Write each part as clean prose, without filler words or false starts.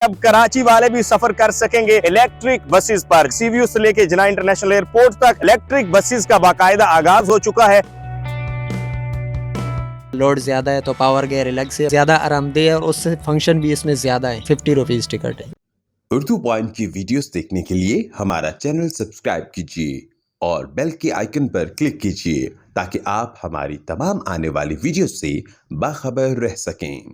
अब कराची वाले भी सफर कर सकेंगे इलेक्ट्रिक बसेस पर। सीवीयू से लेके जिना इंटरनेशनल एयरपोर्ट तक इलेक्ट्रिक बसेस का बाकायदा आगाज हो चुका है। लोड ज़्यादा है तो पावर गेयर अलग से ज़्यादा आरामदेह है और उससे फंक्शन भी इसमें ज़्यादा है। 50 रुपीज़ टिकट है। उर्दू पॉइंट की वीडियोस देखने के लिए हमारा चैनल सब्सक्राइब कीजिए और बेल के आइकन पर क्लिक कीजिए ताकि आप हमारी तमाम आने वाली वीडियोस से बाखबर रह सकें।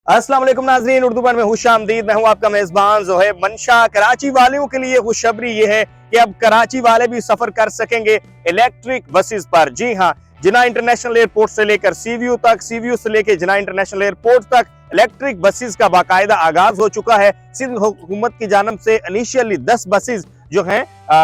अस्सलाम वालेकुम नाज़रीन, उर्दू पॉइंट में खुशामदीद। मैं हूं आपका मेजबान ज़ोहैब मंशा। कराची वालों के लिए खुशखबरी ये है कि अब कराची वाले भी सफर कर सकेंगे इलेक्ट्रिक बसेस पर। जी हां, जिना इंटरनेशनल एयरपोर्ट से लेकर सीवीयू तक, सीवीयू से लेकर जिना इंटरनेशनल एयरपोर्ट तक इलेक्ट्रिक बसेस का बाकायदा आगाज हो चुका है। सिंध हुकूमत की जानब से इनिशियली 10 बसेस जो हैं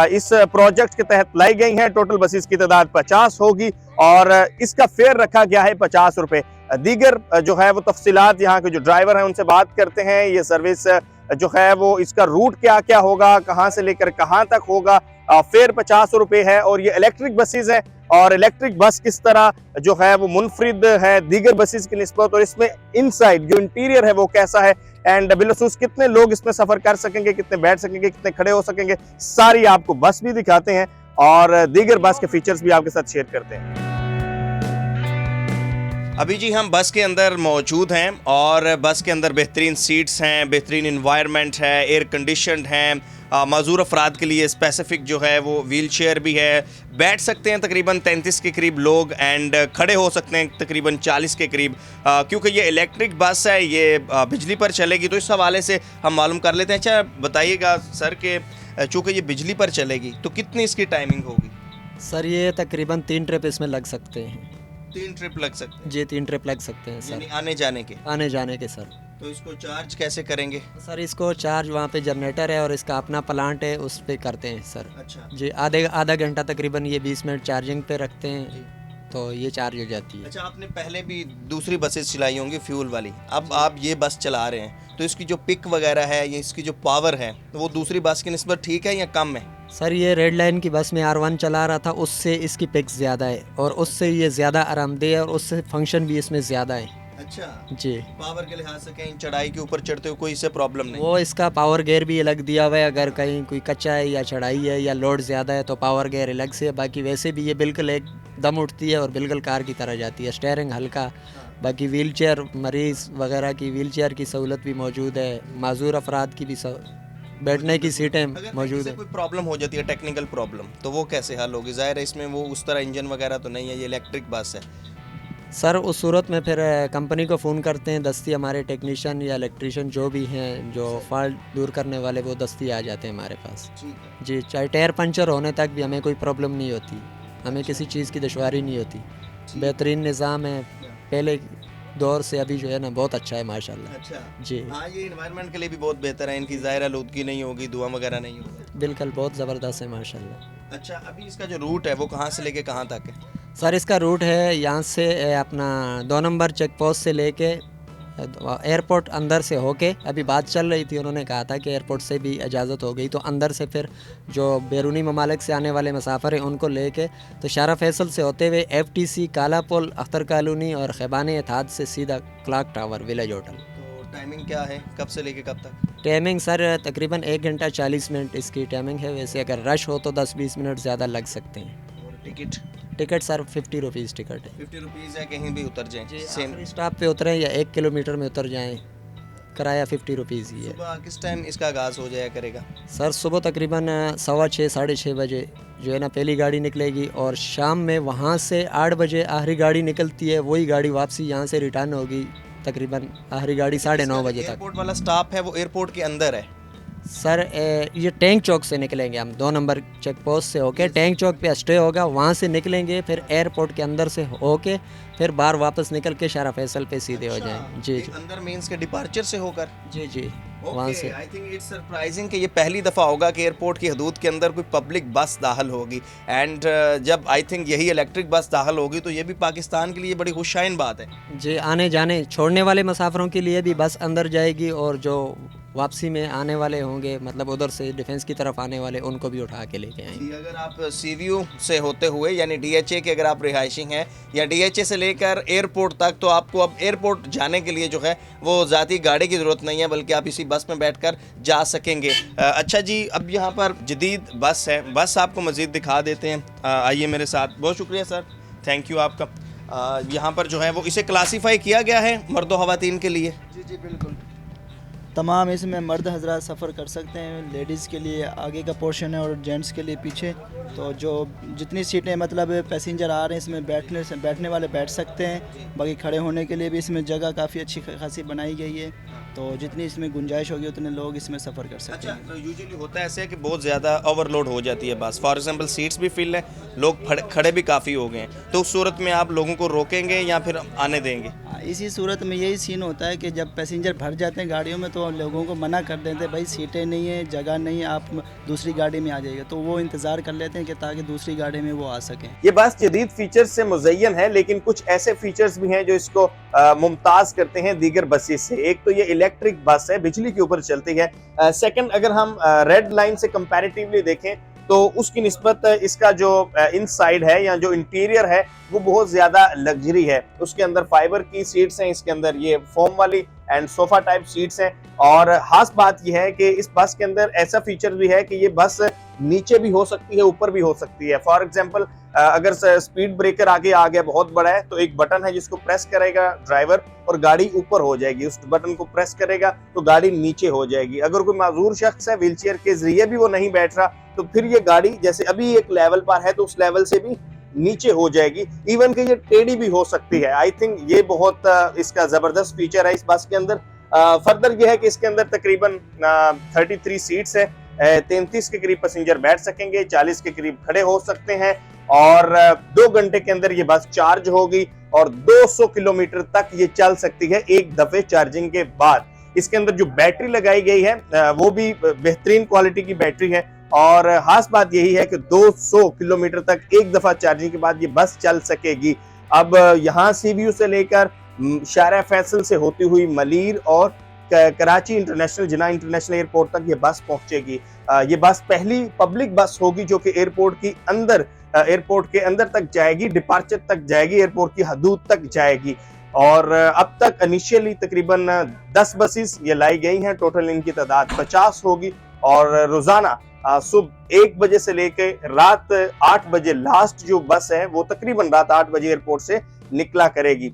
इस प्रोजेक्ट के तहत लाई गई हैं। टोटल बसेस की तादाद 50 होगी और इसका फेयर रखा गया है 50 रुपए। दीगर जो है वो तफसीलात यहाँ के जो ड्राइवर हैं उनसे बात करते हैं। ये सर्विस जो है वो इसका रूट क्या क्या होगा, कहाँ से लेकर कहाँ तक होगा। फेयर 50 रुपए है और ये इलेक्ट्रिक बसेस है और इलेक्ट्रिक बस किस तरह जो है वो मुनफरिद है दीगर बसेस की निस्बत, और इसमें इनसाइड जो इंटीरियर है वो कैसा है एंड बिलखसूस कितने लोग इसमें सफर कर सकेंगे, कितने बैठ सकेंगे, कितने खड़े हो सकेंगे, सारी आपको बस भी दिखाते हैं और दीगर बस के फीचर्स भी आपके साथ शेयर करते हैं। अभी जी हम बस के अंदर मौजूद हैं और बस के अंदर बेहतरीन सीट्स हैं, बेहतरीन इन्वायरमेंट है, एयर कंडीशनड हैं। माजूर अफराद के लिए स्पेसिफिक जो है वो व्हील चेयर भी है। बैठ सकते हैं तकरीबन 33 के करीब लोग एंड खड़े हो सकते हैं तकरीबन 40 के करीब। क्योंकि ये इलेक्ट्रिक बस है, ये बिजली पर चलेगी, तो इस हवाले से हम मालूम कर लेते हैं। अच्छा बताइएगा सर कि चूँकि ये बिजली पर चलेगी तो कितनी इसकी टाइमिंग होगी? सर ये तकरीबन 3 ट्रिप इसमें लग सकते हैं। 3 ट्रिप लग सकते हैं? जी 3 ट्रिप लग सकते हैं यानी सर। आने जाने के? आने जाने के सर। तो इसको चार्ज कैसे करेंगे? सर इसको चार्ज वहाँ पे जनरेटर है और इसका अपना प्लांट है, उस पे करते हैं सर। अच्छा जी आधा घंटा तकरीबन ये 20 मिनट चार्जिंग पे रखते हैं तो ये चार्ज हो जाती है। अच्छा, आपने पहले भी दूसरी बसेस चलाई होंगी फ्यूल वाली, अब आप ये बस चला रहे हैं तो इसकी जो पिक वगैरह है या इसकी जो पावर है तो वो दूसरी बस की निस्बत ठीक है या कम है? सर ये रेड लाइन की बस में R1 चला रहा था, उससे इसकी पिक्स ज़्यादा है और उससे ये ज़्यादा आरामदेह है और उससे फंक्शन भी इसमें ज़्यादा है। अच्छा, जी पावर के लिहाज से कहीं चढ़ाई के ऊपर चढ़ते हुए कोई इससे प्रॉब्लम नहीं? वो इसका पावर गेयर भी अलग दिया हुआ है, अगर कहीं कोई कच्चा है या चढ़ाई है या लोड ज़्यादा है तो पावर गेयर अलग से है। बाकी वैसे भी ये बिल्कुल एक दम उठती है और बिल्कुल कार की तरह जाती है। स्टेयरिंग हल्का, बाकी व्हील चेयर मरीज़ वगैरह की व्हील चेयर की सहूलत भी मौजूद है। माजूर अफराद की भी बैठने की सीटें मौजूद है। कोई प्रॉब्लम हो जाती है, टेक्निकल प्रॉब्लम, तो वो कैसे हल होगी? जाहिर है इसमें वो उस तरह इंजन वगैरह तो नहीं है, ये इलेक्ट्रिक बस है। सर उस सूरत में फिर कंपनी को फ़ोन करते हैं, दस्ती हमारे टेक्नीशियन या इलेक्ट्रीशियन जो भी हैं जो फॉल्ट दूर करने वाले वो दस्ती आ जाते हैं हमारे पास। जी चाहे टायर पंचर होने तक भी हमें कोई प्रॉब्लम नहीं होती, हमें किसी चीज़ की दुश्वारी नहीं होती। बेहतरीन निज़ाम है, पहले दौर से अभी जो है ना बहुत अच्छा है माशाल्लाह। अच्छा जी हाँ, ये इन्वायरमेंट के लिए भी बहुत बेहतर है, इनकी ज़ाहिर आलूदगी नहीं होगी, धुआं वगैरह नहीं होगा। बिल्कुल बहुत ज़बरदस्त है माशाल्लाह। अच्छा, अभी इसका जो रूट है वो कहाँ से लेके कहाँ तक है? सर इसका रूट है यहाँ से अपना 2 नंबर चेक पोस्ट से लेके एयरपोर्ट अंदर से होके, अभी बात चल रही थी, उन्होंने कहा था कि एयरपोर्ट से भी इजाज़त हो गई तो अंदर से फिर जो बैरूनी ममालिक से आने वाले मुसाफिर हैं उनको लेके तो शारा फैसल से होते हुए FTC, काला पुल, अख्तर कॉलोनी और खैबान एतहाद से सीधा क्लॉक टावर विलेज होटल। तो टाइमिंग क्या है, कब से लेके कब तक? टाइमिंग सर तकरीबन 1 घंटा 40 मिनट इसकी टाइमिंग है। वैसे अगर रश हो तो 10-20 मिनट ज़्यादा लग सकते हैं। और ticket? Ticket sir 50 rupees ticket है। 50 रुपीज़ है, कहीं भी उतर जाएं? सेम आखिरी स्टॉप पे उतरें या 1 किलोमीटर में उतर जाएं, किराया 50 रुपीज़ ही है। सुबह किस टाइम इसका आगाज़ हो जाया करेगा? सर सुबह तकरीबन 6:15 साढ़े 6 बजे जो है ना पहली गाड़ी निकलेगी और शाम में वहाँ से 8 बजे आखिरी गाड़ी निकलती है। वही गाड़ी वापसी यहाँ से रिटर्न होगी तकरीबन आखिरी गाड़ी 9:30 बजे तक। एयरपोर्ट वाला स्टॉप है वो एयरपोर्ट के अंदर है? सर ये टैंक चौक से निकलेंगे हम, 2 नंबर चेक पोस्ट से होके टैंक चौक पे स्टे होगा, वहाँ से निकलेंगे फिर एयरपोर्ट के अंदर से होके फिर बाहर वापस निकल के शारा फैसल पे सीधे हो जाएं। जी जी अंदर मींस के डिपार्चर से होकर? जी जी वहाँ से। आई थिंक इट्स सरप्राइजिंग कि ये पहली दफ़ा होगा कि एयरपोर्ट की हदूद के अंदर कोई पब्लिक बस दाखिल होगी एंड जब आई थिंक यही इलेक्ट्रिक बस दाखिल होगी तो ये भी पाकिस्तान के लिए बड़ी खुशाइन बात है। जी आने जाने छोड़ने वाले मुसाफिरों के लिए भी बस अंदर जाएगी और जो वापसी में आने वाले होंगे, मतलब उधर से डिफेंस की तरफ आने वाले, उनको भी उठा के लेके आएंगे। जी, अगर आप सीवीयू से होते हुए यानी डीएचए के अगर आप रिहायशी हैं या डीएचए से लेकर एयरपोर्ट तक, तो आपको अब एयरपोर्ट जाने के लिए जो है वो ज़ाती गाड़ी की ज़रूरत नहीं है, बल्कि आप इसी बस में बैठकर जा सकेंगे। अच्छा जी, अब यहाँ पर जदीद बस है, बस आपको मज़ीद दिखा देते हैं। आइए मेरे साथ। बहुत शुक्रिया सर, थैंक यू आपका। यहाँ पर जो है वो इसे क्लासीफाई किया गया है मर्दो ख़वातीन के लिए। जी जी बिल्कुल, तमाम इसमें मर्द हजरात सफ़र कर सकते हैं। लेडीज़ के लिए आगे का पोर्शन है और जेंट्स के लिए पीछे। तो जो जितनी सीटें मतलब पैसेंजर आ रहे हैं इसमें बैठने वाले बैठ सकते हैं। बाकी खड़े होने के लिए भी इसमें जगह काफ़ी अच्छी खासी बनाई गई है। तो जितनी इसमें गुंजाइश होगी उतने लोग इसमें सफ़र कर सकते हैं। तो यूजुअली होता है ऐसे है कि बहुत ज़्यादा ओवरलोड हो जाती है बस। फॉर एग्जांपल सीट्स भी फिल है, लोग खड़े भी काफ़ी हो गए हैं, तो उस सूरत में आप लोगों को रोकेंगे या फिर आने देंगे? इसी सूरत में यही सीन होता है कि जब पैसेंजर भर जाते हैं गाड़ियों में तो लोगों को मना कर देते हैं, भाई सीटें नहीं है, जगह नहीं है, आप दूसरी गाड़ी में आ जाइए। तो वो इंतज़ार कर लेते हैं कि ताकि दूसरी गाड़ी में वो आ सकें। ये बस जदीद फीचर्स से मुज़य्यन है, लेकिन कुछ ऐसे फीचर्स भी हैं जो इसको मुमताज करते हैं दीगर बसेस से। एक तो ये इलेक्ट्रिक बस है, बिजली के ऊपर चलती है। सेकंड, अगर हम रेड लाइन से कंपैरेटिवली देखें तो उसकी निस्बत इसका जो इनसाइड है या जो इंटीरियर है वो बहुत ज्यादा लग्जरी है। उसके अंदर फाइबर की सीट्स हैं, इसके अंदर ये फोम वाली एंड सोफा टाइप सीट्स हैं। और खास बात यह है कि इस बस के अंदर ऐसा फीचर भी है कि ये बस नीचे भी हो सकती है, ऊपर भी हो सकती है। फॉर एग्जांपल, अगर स्पीड ब्रेकर आगे आ गया बहुत बड़ा है तो एक बटन है जिसको प्रेस करेगा ड्राइवर और गाड़ी ऊपर हो जाएगी। उस बटन को प्रेस करेगा तो गाड़ी नीचे हो जाएगी। अगर कोई माजूर शख्स है, व्हीलचेयर के जरिए भी वो नहीं बैठ रहा, तो फिर ये गाड़ी जैसे अभी एक लेवल पर है तो उस लेवल से भी नीचे हो जाएगी। इवन कि ये टेढ़ी भी हो सकती है। आई थिंक ये बहुत इसका जबरदस्त फीचर है इस बस के अंदर। फर्दर ये है कि इसके अंदर तकरीबन 33 सीट्स है। 33 के करीब पैसेंजर बैठ सकेंगे, 40 के करीब खड़े हो सकते हैं और 2 घंटे के अंदर ये बस चार्ज होगी और 200 किलोमीटर तक ये चल सकती है एक दफे चार्जिंग के बाद। इसके अंदर जो बैटरी लगाई गई है वो भी बेहतरीन क्वालिटी की बैटरी है और खास बात यही है कि 200 किलोमीटर तक एक दफा चार्जिंग के बाद ये बस चल सकेगी। अब यहाँ सीवीयू से लेकर शारा फैसल से होती हुई मलीर और कराची इंटरनेशनल जिन्ना इंटरनेशनल एयरपोर्ट तक ये बस पहुंचेगी। ये बस पहली पब्लिक बस होगी जो कि एयरपोर्ट के अंदर तक जाएगी, डिपार्चर तक जाएगी, एयरपोर्ट की हदूद तक जाएगी। और अब तक इनिशियली तकरीबन 10 बसेस ये लाई गई हैं। टोटल इनकी तादाद 50 होगी और रोजाना सुबह 1 बजे से लेके रात 8 बजे लास्ट जो बस है वो तकरीबन रात 8 बजे एयरपोर्ट से निकला करेगी।